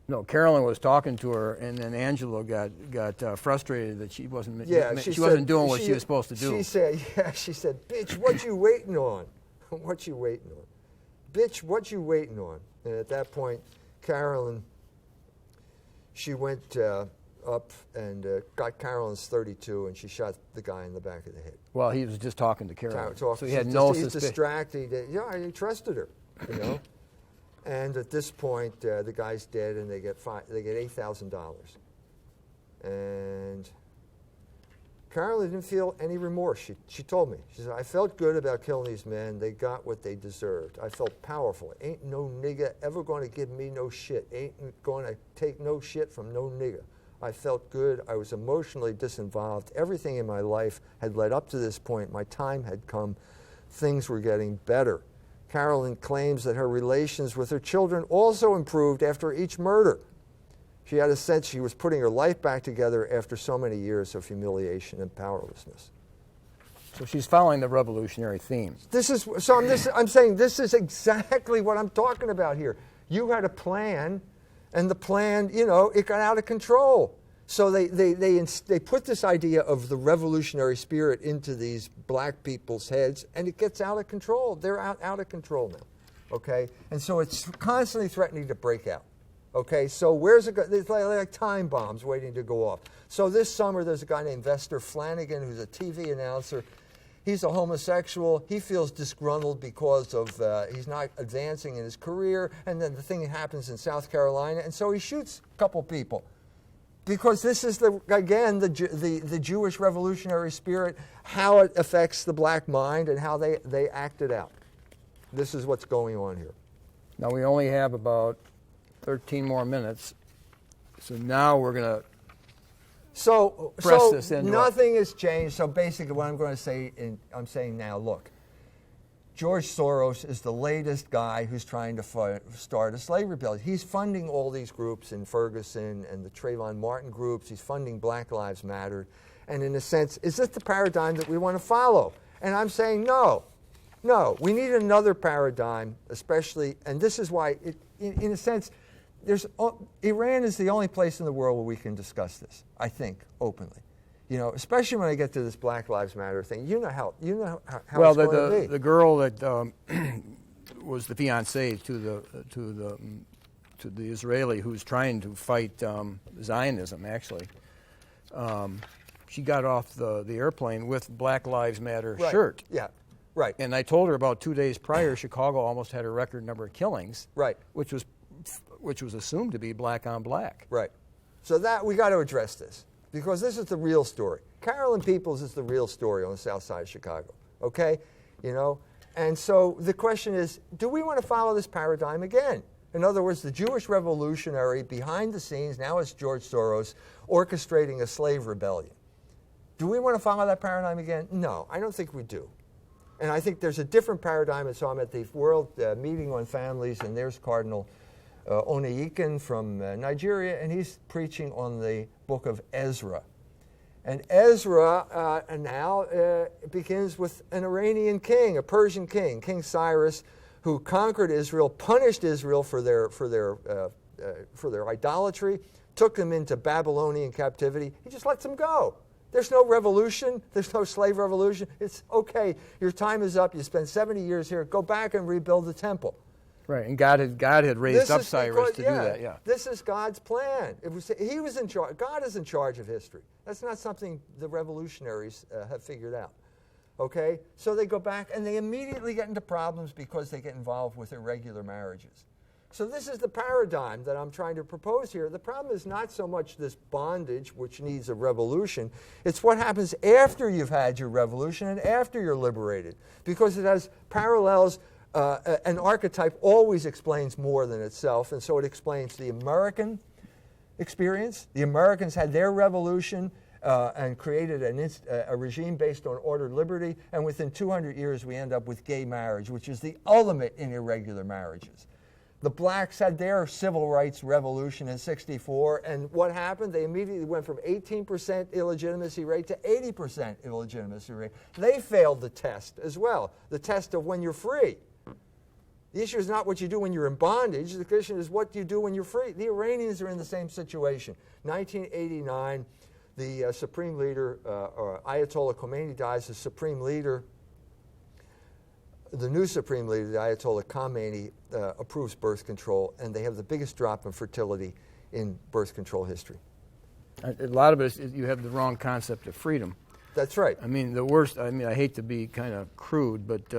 No, Carolyn was talking to her, and then Angela got frustrated that she wasn't. She wasn't doing what she was supposed to do. She said, "Bitch, what you waiting on? What you waiting on? Bitch, what you waiting on?" And at that point, Carolyn, she went up and got Carolyn's .32, and she shot the guy in the back of the head. Well, he was just talking to Carolyn, so he had no suspicion. He's distracted. He trusted her, And at this point, the guy's dead, and they get $8,000. And Carolyn didn't feel any remorse. She told me. She said, "I felt good about killing these men. They got what they deserved. I felt powerful. Ain't no nigga ever going to give me no shit. Ain't going to take no shit from no nigga. I felt good. I was emotionally disinvolved. Everything in my life had led up to this point. My time had come. Things were getting better." Carolyn claims that her relations with her children also improved after each murder. She had a sense she was putting her life back together after so many years of humiliation and powerlessness. So she's following the revolutionary theme. I'm saying this is exactly what I'm talking about here. You had a plan, and the plan, it got out of control. So they put this idea of the revolutionary spirit into these black people's heads, and it gets out of control. They're out of control now, okay? And so it's constantly threatening to break out, okay? So where's it go? It's like time bombs waiting to go off. So this summer, there's a guy named Vester Flanagan who's a TV announcer. He's a homosexual. He feels disgruntled because of he's not advancing in his career, and then the thing happens in South Carolina, and so he shoots a couple people. Because this is, the Jewish revolutionary spirit, how it affects the black mind and how they act it out. This is what's going on here. Now, we only have about 13 more minutes, so now we're going to press this into nothing has changed. So basically what I'm going to say, I'm saying now, look, George Soros is the latest guy who's trying to start a slave rebellion. He's funding all these groups in Ferguson and the Trayvon Martin groups. He's funding Black Lives Matter. And in a sense, is this the paradigm that we want to follow? And I'm saying no. No, we need another paradigm, especially, and this is why, in a sense, Iran is the only place in the world where we can discuss this, I think, openly. Especially when I get to this Black Lives Matter thing. You know how it's going to be. The girl that was the fiancée to to the Israeli who's trying to fight Zionism, actually. She got off the airplane with Black Lives Matter shirt. Yeah, right. And I told her about 2 days prior, Chicago almost had a record number of killings. Right. Which was assumed to be black on black. Right. So that we got to address this because this is the real story. Carolyn Peoples is the real story on the south side of Chicago. Okay? You know? And so the question is, do we want to follow this paradigm again? In other words, the Jewish revolutionary behind the scenes, now it's George Soros, orchestrating a slave rebellion. Do we want to follow that paradigm again? No, I don't think we do. And I think there's a different paradigm. And so I'm at the World Meeting on Families, and there's Cardinal Onyekan from Nigeria, and he's preaching on the book of Ezra. And Ezra now begins with an Iranian king, a Persian king, King Cyrus, who conquered Israel, punished Israel for their idolatry, took them into Babylonian captivity. He just lets them go. There's no revolution. There's no slave revolution. It's okay. Your time is up. You spent 70 years here. Go back and rebuild the temple. Right, and God had raised up Cyrus to do that. Yeah, this is God's plan. He was in charge. God is in charge of history. That's not something the revolutionaries have figured out. Okay, so they go back and they immediately get into problems because they get involved with irregular marriages. So this is the paradigm that I'm trying to propose here. The problem is not so much this bondage, which needs a revolution. It's what happens after you've had your revolution and after you're liberated, because it has parallels. An archetype always explains more than itself, and so it explains the American experience. The Americans had their revolution and created a regime based on ordered liberty, and within 200 years we end up with gay marriage, which is the ultimate in irregular marriages. The blacks had their civil rights revolution in '64, and what happened? They immediately went from 18% illegitimacy rate to 80% illegitimacy rate. They failed the test as well, the test of when you're free. The issue is not what you do when you're in bondage. The question is what you do when you're free. The Iranians are in the same situation. 1989, the supreme leader, Ayatollah Khomeini, dies. The supreme leader, the new supreme leader, the Ayatollah Khomeini, approves birth control, and they have the biggest drop in fertility in birth control history. A lot of it is you have the wrong concept of freedom. That's right. I mean, the worst. I mean, I hate to be kind of crude, but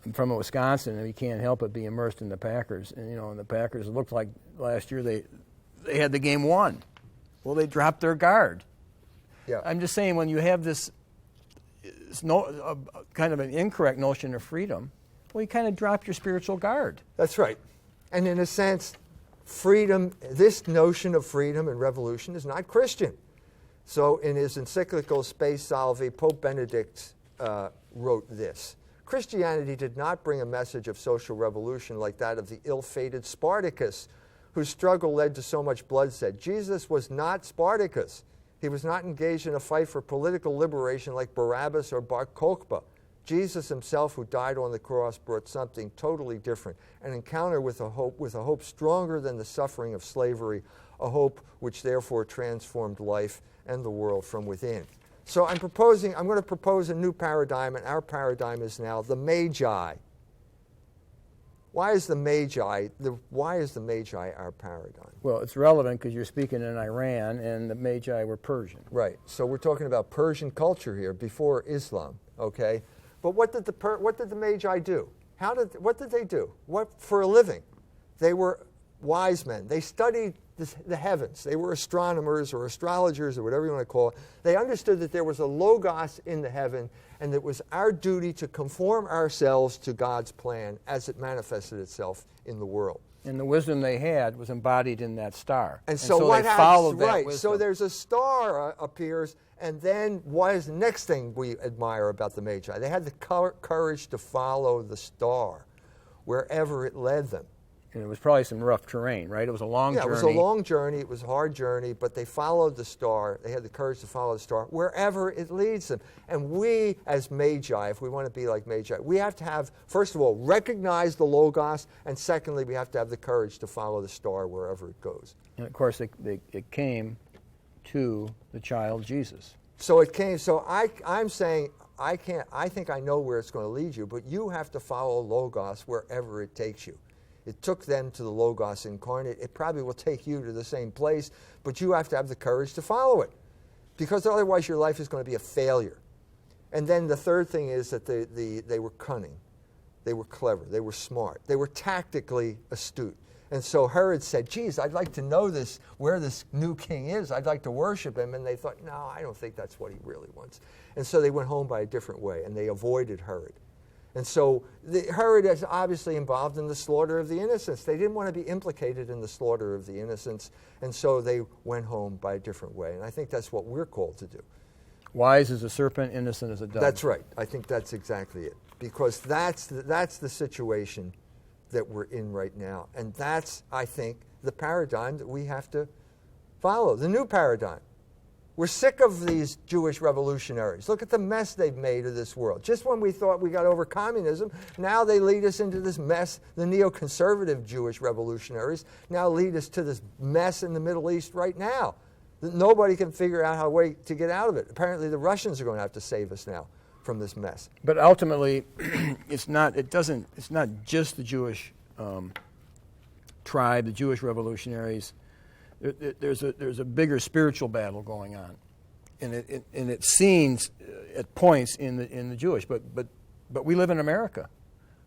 I'm from Wisconsin, and you can't help but be immersed in the Packers. And and the Packers, it looked like last year they had the game won. Well, they dropped their guard. Yeah. I'm just saying, when you have this kind of an incorrect notion of freedom, well, you kind of drop your spiritual guard. That's right. And in a sense, freedom, this notion of freedom and revolution is not Christian. So in his encyclical Spe Salvi, Pope Benedict wrote this: Christianity did not bring a message of social revolution like that of the ill-fated Spartacus, whose struggle led to so much bloodshed. Jesus was not Spartacus. He was not engaged in a fight for political liberation like Barabbas or Bar Kokhba. Jesus himself, who died on the cross, brought something totally different, an encounter with a hope stronger than the suffering of slavery, a hope which therefore transformed life and the world from within. So I'm going to propose a new paradigm, and our paradigm is now the Magi. Why is the Magi our paradigm? Well, it's relevant because you're speaking in Iran, and the Magi were Persian. Right. So we're talking about Persian culture here before Islam. Okay. But what did the Magi do? What did they do? What for a living? They were wise men. They studied the heavens. They were astronomers or astrologers or whatever you want to call it. They understood that there was a logos in the heaven, and it was our duty to conform ourselves to God's plan as it manifested itself in the world. And the wisdom they had was embodied in that star. And so what they followed happens? that Right. wisdom. So there's a star appears, and then what is the next thing we admire about the Magi? They had the courage to follow the star wherever it led them. And it was probably some rough terrain, right? It was a long journey. Yeah, it was a long journey. It was a hard journey, but they followed the star. They had the courage to follow the star wherever it leads them. And we, as Magi, if we want to be like Magi, we have to have, first of all, recognize the Logos, and secondly, we have to have the courage to follow the star wherever it goes. And of course, it came to the child Jesus. So it came. So I'm saying I think I know where it's going to lead you, but you have to follow Logos wherever it takes you. It took them to the Logos incarnate. It probably will take you to the same place, but you have to have the courage to follow it, because otherwise your life is going to be a failure. And then the third thing is that they were cunning. They were clever. They were smart. They were tactically astute. And so Herod said, geez, I'd like to know where this new king is. I'd like to worship him. And they thought, no, I don't think that's what he really wants. And so they went home by a different way, and they avoided Herod. And so Herod is obviously involved in the slaughter of the innocents. They didn't want to be implicated in the slaughter of the innocents, and so they went home by a different way. And I think that's what we're called to do. Wise as a serpent, innocent as a dove. That's right. I think that's exactly it. Because that's the situation that we're in right now. And that's, I think, the paradigm that we have to follow, the new paradigm. We're sick of these Jewish revolutionaries. Look at the mess they've made of this world. Just when we thought we got over communism, now they lead us into this mess. The neoconservative Jewish revolutionaries now lead us to this mess in the Middle East right now. That nobody can figure out to get out of it. Apparently the Russians are going to have to save us now from this mess. But ultimately, it's not just the Jewish tribe, the Jewish revolutionaries. There's a bigger spiritual battle going on, and it seems at points in the Jewish. But we live in America,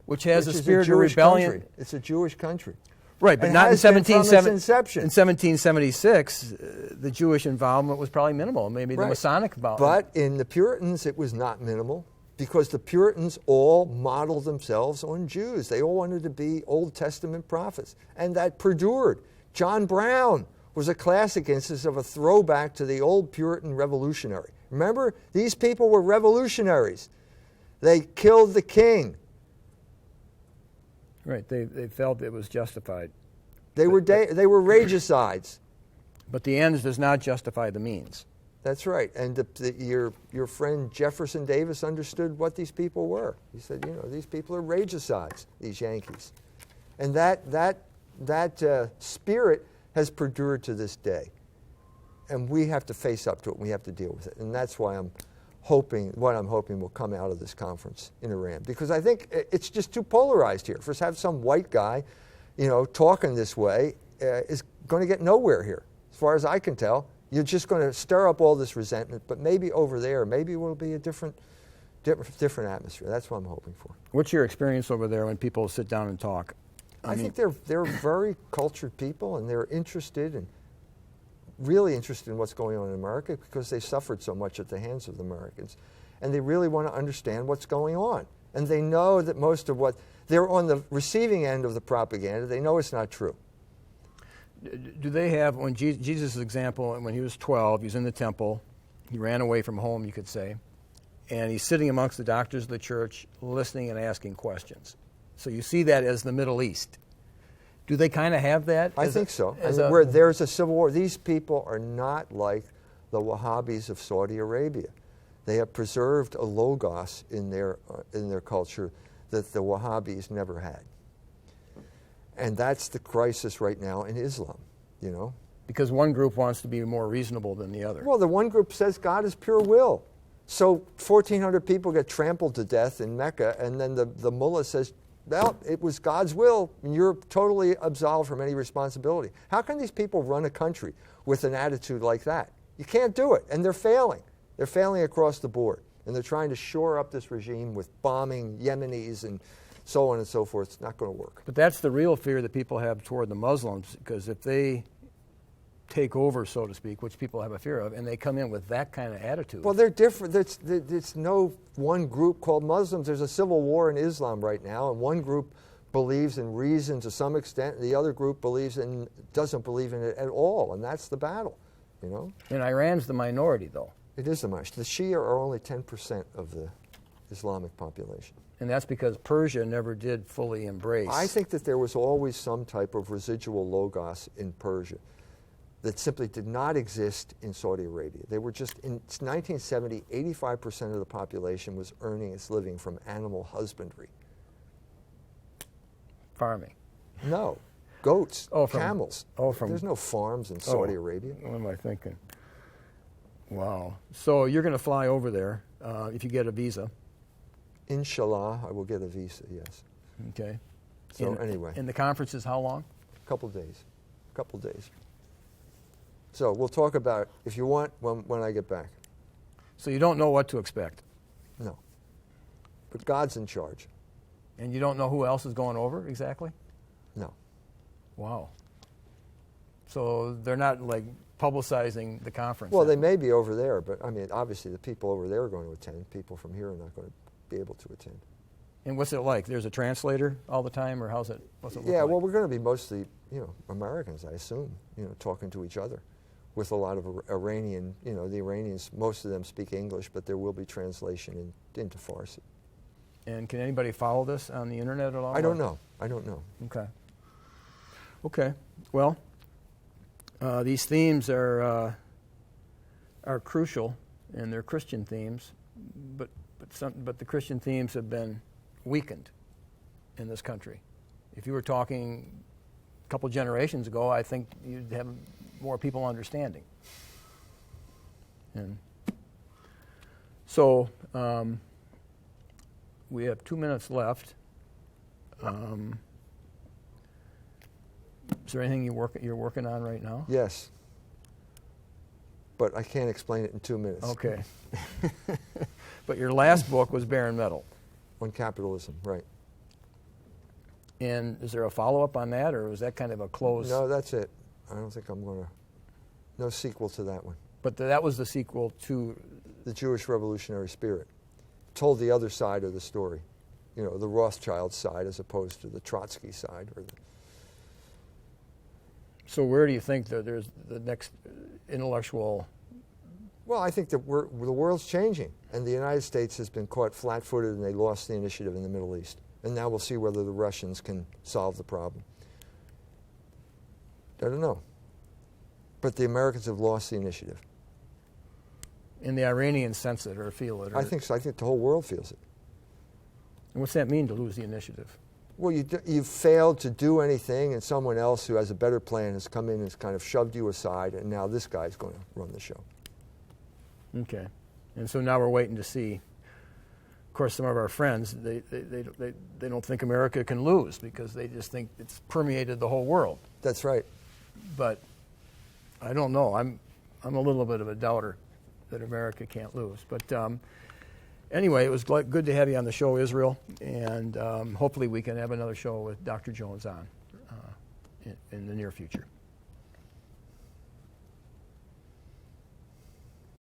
which has a spirit of rebellion. Country. It's a Jewish country. Right, but and not in from its inception. In 1776, the Jewish involvement was probably minimal. Maybe the Masonic involvement. But in the Puritans, it was not minimal, because the Puritans all modeled themselves on Jews. They all wanted to be Old Testament prophets, and that perdured. John Brown was a classic instance of a throwback to the old Puritan revolutionary. Remember, these people were revolutionaries. They killed the king. Right, they felt it was justified. They were regicides. But the ends does not justify the means. That's right. And your friend Jefferson Davis understood what these people were. He said, these people are regicides, these Yankees. And that spirit has perdured to this day. And we have to face up to it, and we have to deal with it. And that's why I'm hoping will come out of this conference in Iran. Because I think it's just too polarized here. First, have some white guy, talking this way is going to get nowhere here. As far as I can tell, you're just going to stir up all this resentment, but maybe over there, maybe it will be a different atmosphere. That's what I'm hoping for. What's your experience over there when people sit down and talk? I think they're very cultured people, and they're really interested in what's going on in America, because they suffered so much at the hands of the Americans. And they really want to understand what's going on. And they know that most of they're on the receiving end of the propaganda. They know it's not true. Do they have, when Jesus' example, when he was 12, he was in the temple, he ran away from home, you could say, and he's sitting amongst the doctors of the church, listening and asking questions. So you see that as the Middle East. Do they kind of have that? I think so. Where there's a civil war, these people are not like the Wahhabis of Saudi Arabia. They have preserved a logos in their culture that the Wahhabis never had. And that's the crisis right now in Islam, Because one group wants to be more reasonable than the other. Well, the one group says God is pure will. So 1,400 people get trampled to death in Mecca, and then the mullah says, well, it was God's will, and you're totally absolved from any responsibility. How can these people run a country with an attitude like that? You can't do it, and they're failing. They're failing across the board, and they're trying to shore up this regime with bombing Yemenis and so on and so forth. It's not going to work. But that's the real fear that people have toward the Muslims, because if they take over, so to speak, which people have a fear of, and they come in with that kind of attitude. Well, they're different. It's no one group called Muslims. There's a civil war in Islam right now, and one group believes in reason to some extent, and the other group doesn't believe in it at all, and that's the battle, And Iran's the minority, though. It is the minority. The Shia are only 10% of the Islamic population. And that's because Persia never did fully embrace. I think that there was always some type of residual logos in Persia that simply did not exist in Saudi Arabia. They were just, in 1970, 85% of the population was earning its living from animal husbandry. Farming. No. Goats, camels. There's no farms in Saudi Arabia. What am I thinking? Wow. So you're going to fly over there if you get a visa. Inshallah, I will get a visa, yes. Okay. So anyway. And the conference is how long? A couple days. So we'll talk about, if you want, when I get back. So you don't know what to expect? No. But God's in charge. And you don't know who else is going over exactly? No. Wow. So they're not like publicizing the conference? Well, they may be over there, but I mean, obviously the people over there are going to attend. People from here are not going to be able to attend. And what's it like? There's a translator all the time, or what's it look like? Yeah, well, we're going to be mostly, Americans, I assume, talking to each other with a lot of Iranian, the Iranians, most of them speak English, but there will be translation into Farsi. And can anybody follow this on the internet at all? I don't know. Okay. Well, these themes are crucial, and they're Christian themes, but the Christian themes have been weakened in this country. If you were talking a couple generations ago, I think you'd have more people understanding. And so we have 2 minutes left. Is there anything you're working on right now? Yes. But I can't explain it in 2 minutes. Okay. But your last book was Barren Metal. On capitalism, right. And is there a follow-up on that, or was that kind of a close? No, that's it. I don't think I'm going to... No sequel to that one. But that was the sequel to... The Jewish Revolutionary Spirit. Told the other side of the story. The Rothschild side as opposed to the Trotsky side. So where do you think that there's the next intellectual... Well, I think that the world's changing, and the United States has been caught flat-footed, and they lost the initiative in the Middle East. And now we'll see whether the Russians can solve the problem. I don't know. But the Americans have lost the initiative. And the Iranians sense it or feel it? Or I think so. I think the whole world feels it. And what's that mean, to lose the initiative? Well, you've failed to do anything, and someone else who has a better plan has come in and has kind of shoved you aside, and now this guy's going to run the show. Okay. And so now we're waiting to see. Of course, some of our friends, they don't think America can lose because they just think it's permeated the whole world. That's right. But I don't know. I'm a little bit of a doubter that America can't lose. But anyway, it was good to have you on the show, Israel, and hopefully we can have another show with Dr. Jones on in the near future.